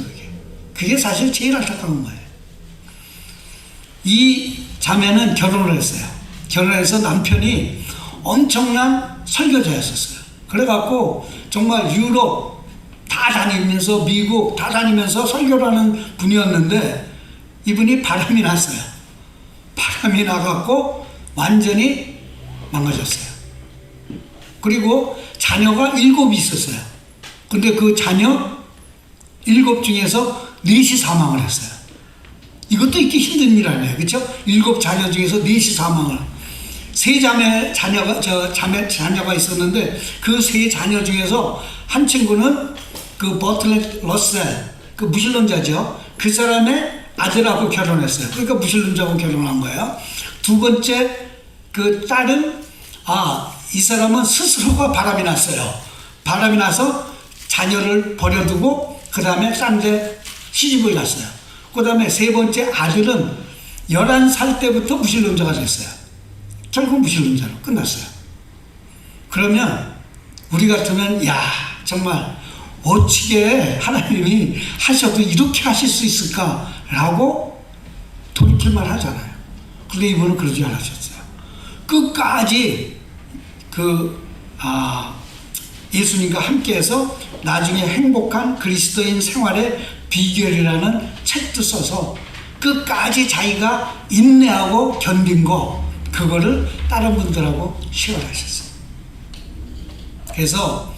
그게 사실 제일 안타까운 거예요. 이 자매는 결혼을 했어요. 결혼해서 남편이 엄청난 설교자였었어요. 그래갖고 정말 유럽 다 다니면서 미국 다 다니면서 설교를 하는 분이었는데, 이분이 바람이 났어요. 바람이 나갖고 완전히 망가졌어요. 그리고 자녀가 7이 있었어요. 근데 그 자녀 7 중에서 4이 사망을 했어요. 이것도 있기 힘든 일 아니에요. 그렇죠? 7 자녀 중에서 4이 사망을. 3 자녀가 있었는데 그 3 자녀 중에서 한 친구는 그 버틀렛 러셀, 그 무신론자죠. 그 사람의 아들하고 결혼했어요. 그러니까 무신론자하고 결혼한 거예요. 2번째 그 딸은 이 사람은 스스로가 바람이 났어요. 바람이 나서 자녀를 버려두고 그 다음에 딴 데 시집을 갔어요. 그 다음에 3번째 아들은 11살 때부터 무신론자가 됐어요. 결국 무신론자로 끝났어요. 그러면 우리 같으면 야, 정말 어찌게 하나님이 하셔도 이렇게 하실 수 있을까라고 돌이킬만 하잖아요. 근데 이분은 그러지 않으셨어요. 끝까지 예수님과 함께해서 나중에 행복한 그리스도인 생활의 비결이라는 책도 써서 끝까지 자기가 인내하고 견딘 거, 그거를 다른 분들하고 시연하셨어요. 그래서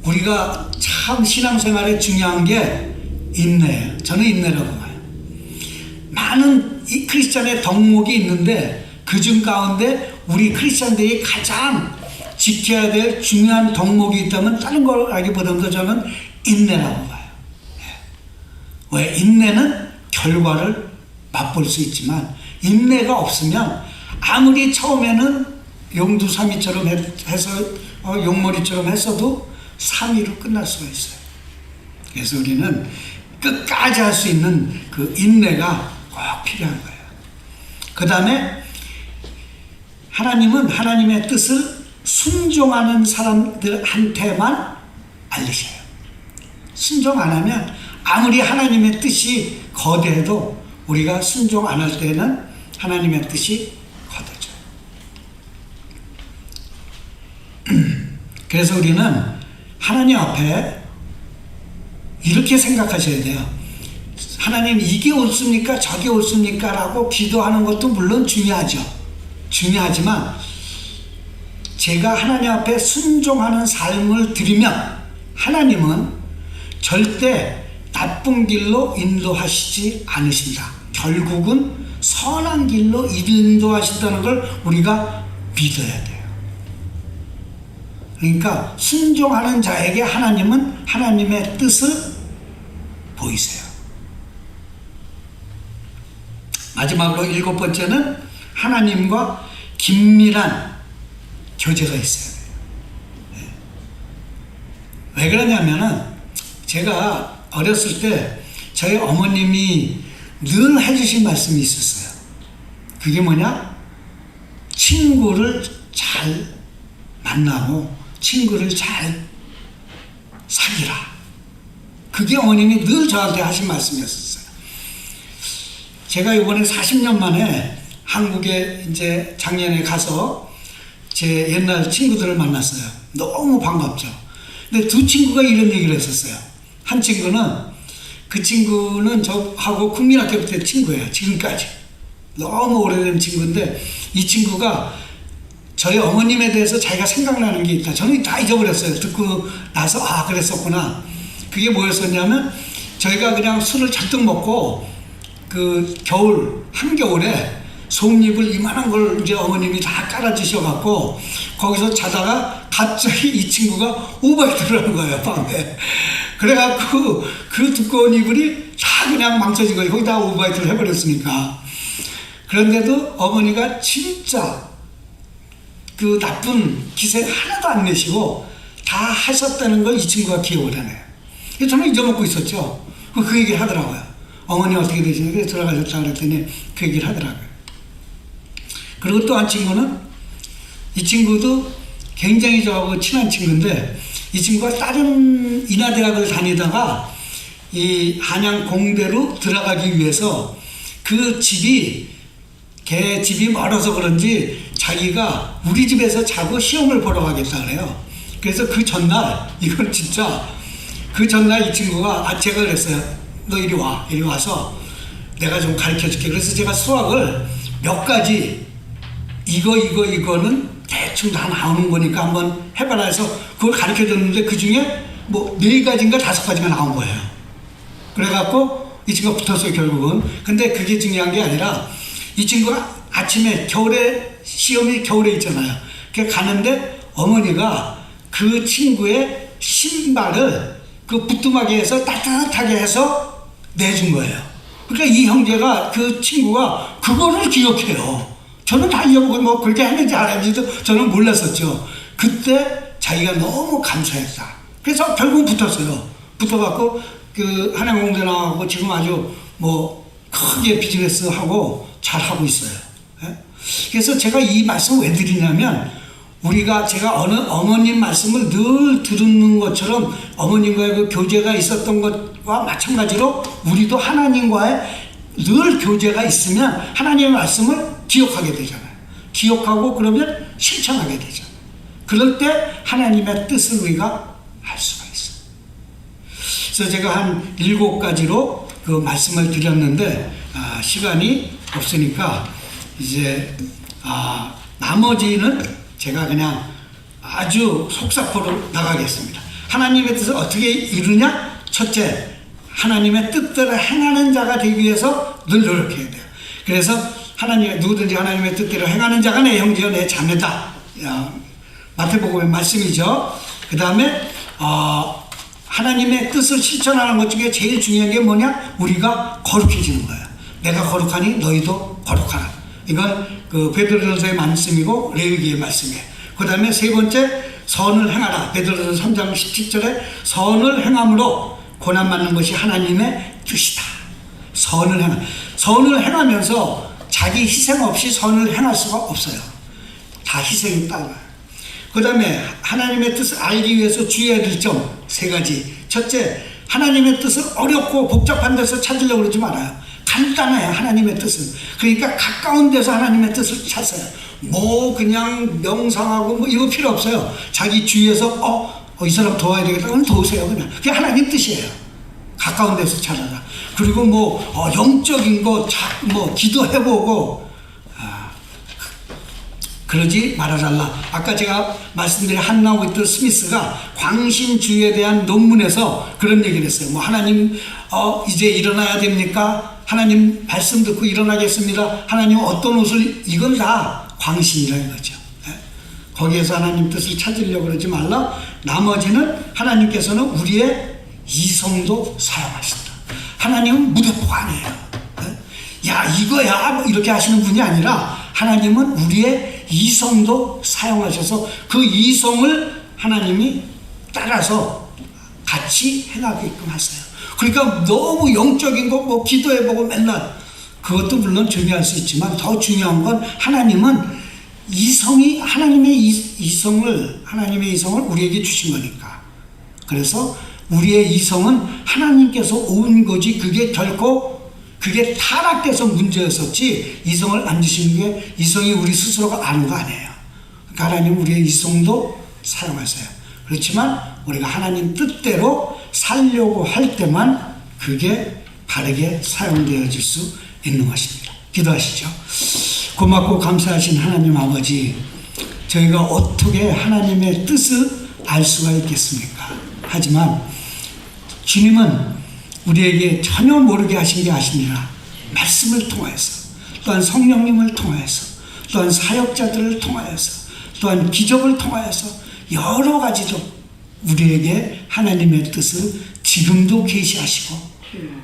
우리가 참 신앙생활에 중요한 게 인내예요. 저는 인내라고 봐요. 많은 이 크리스찬의 덕목이 있는데 그중 가운데 우리 크리스찬들이 가장 지켜야 될 중요한 덕목이 있다면 다른 걸 알기보다도 저는 인내라고 봐요. 왜? 인내는 결과를 맛볼 수 있지만 인내가 없으면 아무리 처음에는 용두삼위처럼 해서 용머리처럼 했어도 삼위로 끝날 수가 있어요. 그래서 우리는 끝까지 할 수 있는 그 인내가 꼭 필요한 거예요. 그 다음에 하나님은 하나님의 뜻을 순종하는 사람들한테만 알리셔요. 순종 안 하면 아무리 하나님의 뜻이 거대해도 우리가 순종 안 할 때는 하나님의 뜻이 거대져요. 그래서 우리는 하나님 앞에 이렇게 생각하셔야 돼요. 하나님 이게 옳습니까? 저게 옳습니까? 라고 기도하는 것도 물론 중요하죠. 중요하지만 제가 하나님 앞에 순종하는 삶을 드리면 하나님은 절대 나쁜 길로 인도하시지 않으신다. 결국은 선한 길로 인도하신다는 걸 우리가 믿어야 돼요. 그러니까 순종하는 자에게 하나님은 하나님의 뜻을 보이세요. 마지막으로 7번째는 하나님과 긴밀한 교제가 있어야 돼요. 왜 그러냐면은 제가 어렸을 때 저희 어머님이 늘 해주신 말씀이 있었어요. 그게 뭐냐? 친구를 잘 만나고 친구를 잘 사귀라. 그게 어머님이 늘 저한테 하신 말씀이었어요. 제가 이번에 40년 만에 한국에 이제 작년에 가서 제 옛날 친구들을 만났어요. 너무 반갑죠. 근데 두 친구가 이런 얘기를 했었어요. 한 친구는 저하고 국민학교 때 친구예요. 지금까지. 너무 오래된 친구인데 이 친구가 저희 어머님에 대해서 자기가 생각나는 게 있다. 저는 다 잊어버렸어요. 듣고 나서 그랬었구나. 그게 뭐였었냐면 저희가 그냥 술을 잔뜩 먹고 그 한겨울에 솜잎을 이만한 걸 이제 어머님이 다 깔아주셔갖고 거기서 자다가 갑자기 이 친구가 오바이트를 하는 거예요, 밤에. 그래갖고 그 두꺼운 이불이 다 그냥 망쳐진 거예요. 거기다 오바이트를 해버렸으니까. 그런데도 어머니가 진짜 그 나쁜 기세 하나도 안 내시고 다 하셨다는 걸 이 친구가 기억을 하네요. 저는 잊어먹고 있었죠. 그 얘기를 하더라고요. 어머니 어떻게 되시냐고 돌아가셨다 그랬더니 그 얘기를 하더라고요. 그리고 또 한 친구는 이 친구도 굉장히 저하고 친한 친구인데 이 친구가 다른 인하대학을 다니다가 이 한양 공대로 들어가기 위해서 그 걔 집이 멀어서 그런지 자기가 우리 집에서 자고 시험을 보러 가겠다 그래요. 그래서 그 전날 이건 진짜 그 전날 이 친구가 제가 그랬어요. 너 이리 와. 이리 와서 내가 좀 가르쳐 줄게. 그래서 제가 수학을 몇 가지 이거는 대충 다 나오는 거니까 한번 해봐라 해서 그걸 가르쳐 줬는데 그 중에 뭐 4가지인가 5가지가 나온 거예요. 그래갖고 이 친구가 붙었어요, 결국은. 근데 그게 중요한 게 아니라 이 친구가 아침에 시험이 겨울에 있잖아요. 가는데 어머니가 그 친구의 신발을 그 부뚜막이에서 따뜻하게 해서 내준 거예요. 그러니까 이 형제가 그 친구가 그거를 기억해요. 저는 다 잊어보고 뭐 그렇게 했는지 안 했는지도 저는 몰랐었죠. 그때 자기가 너무 감사했다. 그래서 결국 붙었어요. 붙어갖고 그 한양공대 나가고 지금 아주 뭐 크게 비즈니스 하고 잘 하고 있어요. 그래서 제가 이 말씀을 왜 드리냐면 제가 어머님 말씀을 늘 듣는 것처럼 어머님과의 그 교제가 있었던 것과 마찬가지로 우리도 하나님과의 늘 교제가 있으면 하나님의 말씀을 기억하게 되잖아요. 기억하고 그러면 실천하게 되잖아요. 그럴 때 하나님의 뜻을 우리가 알 수가 있어요. 그래서 제가 한 7가지로 그 말씀을 드렸는데 시간이 없으니까 이제 나머지는 제가 그냥 아주 속사포로 나가겠습니다. 하나님의 뜻을 어떻게 이루냐? 첫째, 하나님의 뜻대로 행하는 자가 되기 위해서 늘 노력해야 돼요. 그래서 누구든지 하나님의 뜻대로 행하는 자가 내 형제요 내 자매다. 마태복음의 말씀이죠. 그 다음에 하나님의 뜻을 실천하는 것 중에 제일 중요한 게 뭐냐? 우리가 거룩해지는 거예요. 내가 거룩하니 너희도 거룩하라. 이건 그 베드로전서의 말씀이고 레위기의 말씀이에요. 그 다음에 세 번째, 선을 행하라. 베드로전서 3장 17절에 선을 행함으로 고난받는 것이 하나님의 뜻이다. 선을 행하면서 자기 희생 없이 선을 행할 수가 없어요. 다 희생이 따라요. 그 다음에 하나님의 뜻을 알기 위해서 주의해야 될 점 세 가지. 첫째, 하나님의 뜻을 어렵고 복잡한 데서 찾으려고 그러지 말아요. 간단해요, 하나님의 뜻은. 그러니까 가까운 데서 하나님의 뜻을 찾아요. 뭐 그냥 명상하고 뭐 이거 필요 없어요. 자기 주위에서 이 사람 도와야 되겠다 그럼 도우세요. 그냥 그게 하나님 뜻이에요. 가까운 데서 찾아라. 그리고 뭐 영적인 거 뭐 기도해보고 그러지 말아달라. 아까 제가 말씀드린 한나 휘트 스미스가 광신주의에 대한 논문에서 그런 얘기를 했어요. 뭐 하나님 이제 일어나야 됩니까? 하나님 말씀 듣고 일어나겠습니다. 하나님 어떤 옷을, 이건 다 광신이라는 거죠. 거기에서 하나님 뜻을 찾으려고 그러지 말라. 나머지는 하나님께서는 우리의 이성도 사용하신다. 하나님은 무대포가 아니에요. 야 이거야 뭐 이렇게 하시는 분이 아니라 하나님은 우리의 이성도 사용하셔서 그 이성을 하나님이 따라서 같이 행하게끔 하세요. 그러니까 너무 영적인 거 뭐 기도해보고 맨날, 그것도 물론 중요할 수 있지만 더 중요한 건 하나님은 하나님의 이성을 우리에게 주신 거니까. 그래서 우리의 이성은 하나님께서 온 거지 그게 타락돼서 문제였었지, 이성을 안 주시는 게 이성이 우리 스스로가 아는 거 아니에요. 그러니까 하나님 우리의 이성도 사용하세요. 그렇지만 우리가 하나님 뜻대로 살려고 할 때만 그게 바르게 사용되어질 수 있는 것입니다. 기도하시죠. 고맙고 감사하신 하나님 아버지, 저희가 어떻게 하나님의 뜻을 알 수가 있겠습니까? 하지만 주님은 우리에게 전혀 모르게 하신 게 아시니라. 말씀을 통하여서, 또한 성령님을 통하여서, 또한 사역자들을 통하여서, 또한 기적을 통하여서 여러 가지로 우리에게 하나님의 뜻을 지금도 계시하시고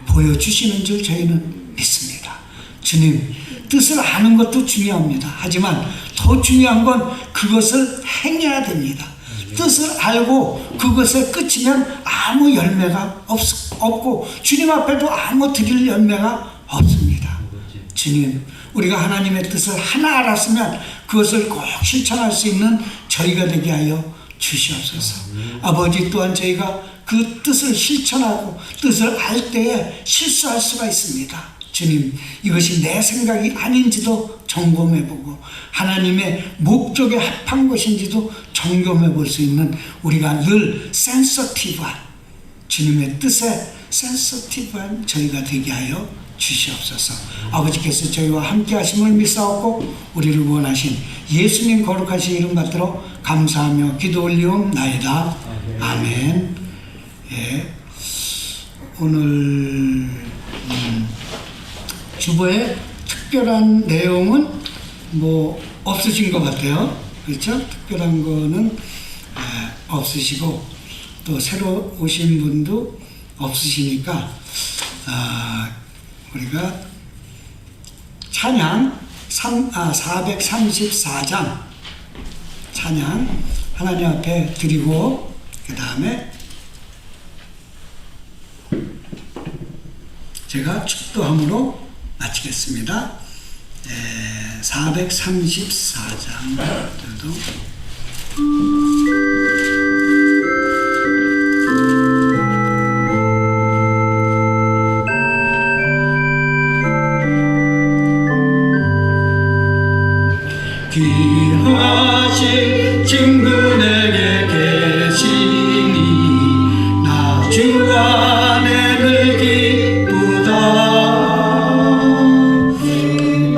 보여주시는 줄 저희는 믿습니다. 주님, 뜻을 아는 것도 중요합니다. 하지만 더 중요한 건 그것을 행해야 됩니다. 뜻을 알고 그것에 끝이면 아무 열매가 없고 주님 앞에도 아무 드릴 열매가 없습니다. 주님, 우리가 하나님의 뜻을 하나 알았으면 그것을 꼭 실천할 수 있는 저희가 되게 하여 주시옵소서. 아버지, 또한 저희가 그 뜻을 실천하고 뜻을 알 때에 실수할 수가 있습니다. 주님, 이것이 내 생각이 아닌지도 점검해보고 하나님의 목적에 합한 것인지도 점검해 볼 수 있는 우리가 늘 센서티브한, 주님의 뜻에 센서티브한 저희가 되게 하여 주시옵소서. 아버지께서 저희와 함께 하심을 믿사옵고 우리를 원하신 예수님 거룩하신 이름 받들어 감사하며 기도 올리옵나이다. 아멘. 예. 오늘 주보에 특별한 내용은 뭐 없으신 것 같아요. 그렇죠? 특별한 거는 없으시고 또 새로 오신 분도 없으시니까 우리가 찬양 434장 찬양 하나님 앞에 드리고 그 다음에 제가 축도함으로 마치겠습니다. 434장들도 귀하신 친구에게 계시니 나 주 안에 늘 기쁘다.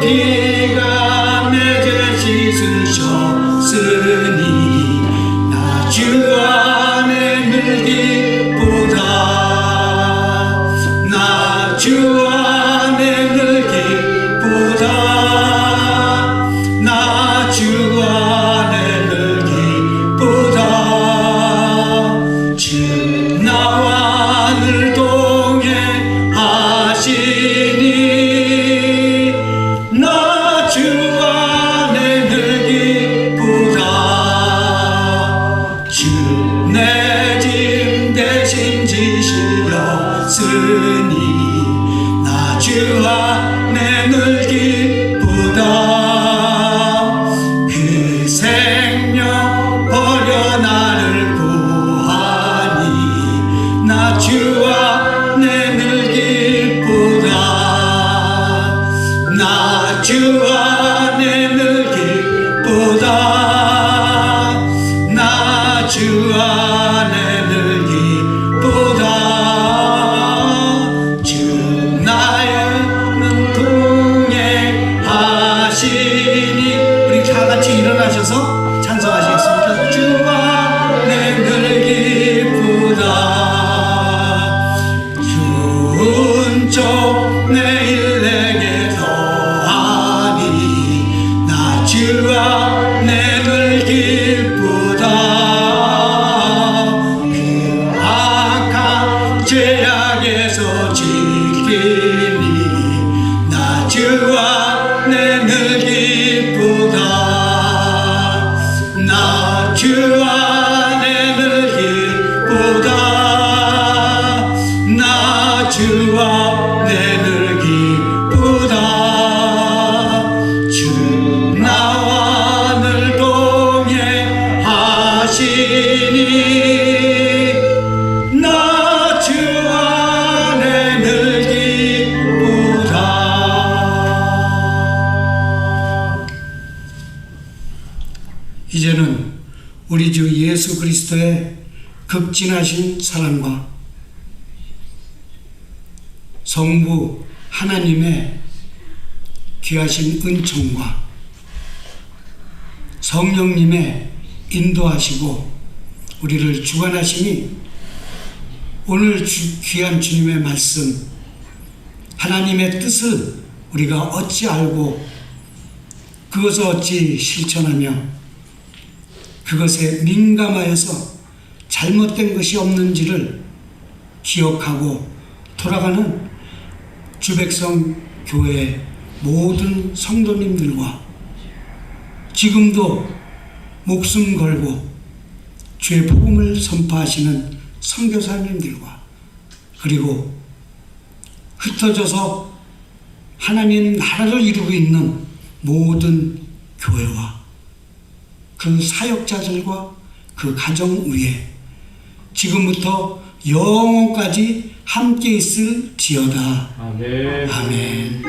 피가 내 죄 씻으셨으니 나 주 안에 늘 기쁘다. 나 주 안에 늘 기쁘다. 주 안에 늘 기쁘다. 나 주 안에 늘 기쁘다. 나 주 안에 늘 기쁘다. 주 나에는 동행하시니. 우리 다 같이 일어나셔서 찬송하시겠습니다. 주 안에 늘 기쁘다. 주 내일 내게 더하니. 나 주 안에 늘 기쁘다. 그 악한 죄악에서 지키니. 나 주 안에 늘 기쁘다. 나 주 안에 늘 기쁘다. 나 주 안에 늘 기쁘다. 주 나와 늘 동행하시니. 나 주 안에 늘 기쁘다. 이제는 우리 주 예수 그리스도의 극진하신 사랑과 성부 하나님의 귀하신 은총과 성령님의 인도하시고 우리를 주관하시니 오늘 귀한 주님의 말씀, 하나님의 뜻을 우리가 어찌 알고 그것을 어찌 실천하며 그것에 민감하여서 잘못된 것이 없는지를 기억하고 돌아가는 주백성 교회 모든 성도님들과 지금도 목숨 걸고 주의 복음을 선포하시는 선교사님들과 그리고 흩어져서 하나님 나라를 이루고 있는 모든 교회와 그 사역자들과 그 가정 위에 지금부터 영원까지 함께 있을지어다. 아멘. 아멘.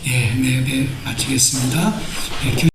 예, 네, 마치겠습니다.